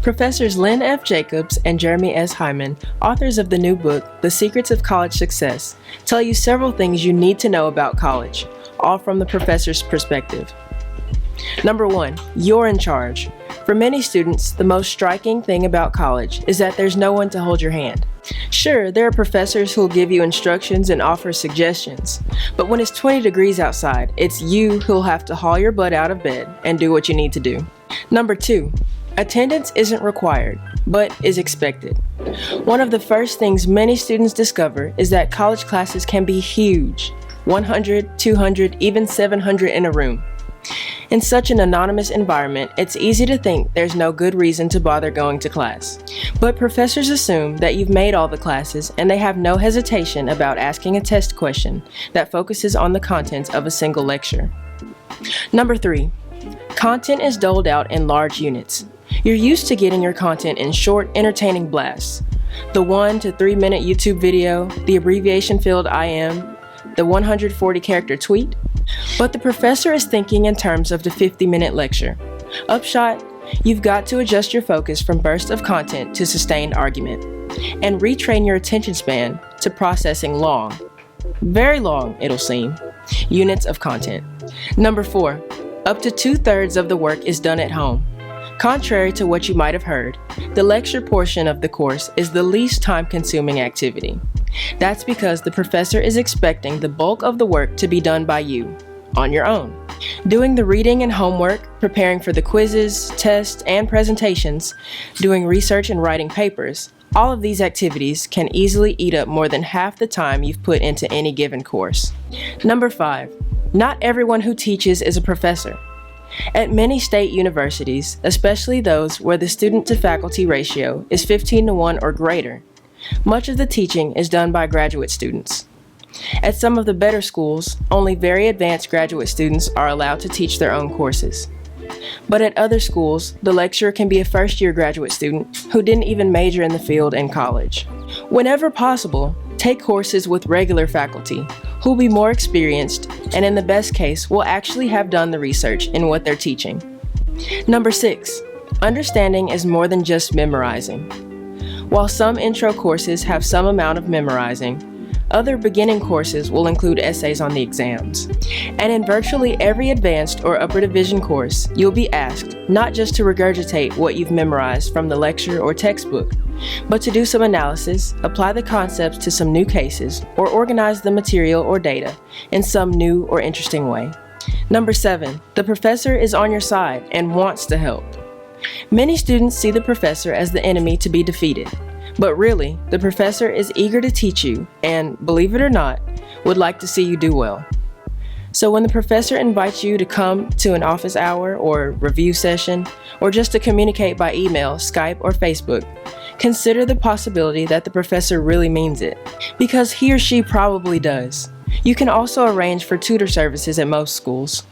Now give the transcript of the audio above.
Professors Lynn F. Jacobs and Jeremy S. Hyman, authors of the new book, The Secrets of College Success, tell you several things you need to know about college, all from the professor's perspective. Number 1, you're in charge. For many students, the most striking thing about college is that there's no one to hold your hand. Sure, there are professors who'll give you instructions and offer suggestions, but when it's 20 degrees outside, it's you who'll have to haul your butt out of bed and do what you need to do. Number 2, attendance isn't required, but is expected. One of the first things many students discover is that college classes can be huge, 100, 200, even 700 in a room. In such an anonymous environment, it's easy to think there's no good reason to bother going to class. But professors assume that you've made all the classes, and they have no hesitation about asking a test question that focuses on the contents of a single lecture. Number 3, content is doled out in large units. You're used to getting your content in short, entertaining blasts. The 1 to 3 minute YouTube video, the abbreviation-filled IM, the 140 character tweet. But the professor is thinking in terms of the 50-minute lecture. Upshot, you've got to adjust your focus from bursts of content to sustained argument, and retrain your attention span to processing long, very long it'll seem, units of content. Number 4, up to 2/3 of the work is done at home. Contrary to what you might have heard, the lecture portion of the course is the least time-consuming activity. That's because the professor is expecting the bulk of the work to be done by you, on your own. Doing the reading and homework, preparing for the quizzes, tests, and presentations, doing research and writing papers, all of these activities can easily eat up more than half the time you've put into any given course. Number 5, not everyone who teaches is a professor. At many state universities, especially those where the student-to-faculty ratio is 15:1 or greater, much of the teaching is done by graduate students. At some of the better schools, only very advanced graduate students are allowed to teach their own courses. But at other schools, the lecturer can be a first-year graduate student who didn't even major in the field in college. Whenever possible, take courses with regular faculty who'll be more experienced and in the best case will actually have done the research in what they're teaching. Number 6, understanding is more than just memorizing. While some intro courses have some amount of memorizing, other beginning courses will include essays on the exams. And in virtually every advanced or upper division course, you'll be asked not just to regurgitate what you've memorized from the lecture or textbook, but to do some analysis, apply the concepts to some new cases, or organize the material or data in some new or interesting way. Number 7, the professor is on your side and wants to help. Many students see the professor as the enemy to be defeated, but really, the professor is eager to teach you and, believe it or not, would like to see you do well. So when the professor invites you to come to an office hour or review session, or just to communicate by email, Skype, or Facebook, consider the possibility that the professor really means it, because he or she probably does. You can also arrange for tutor services at most schools.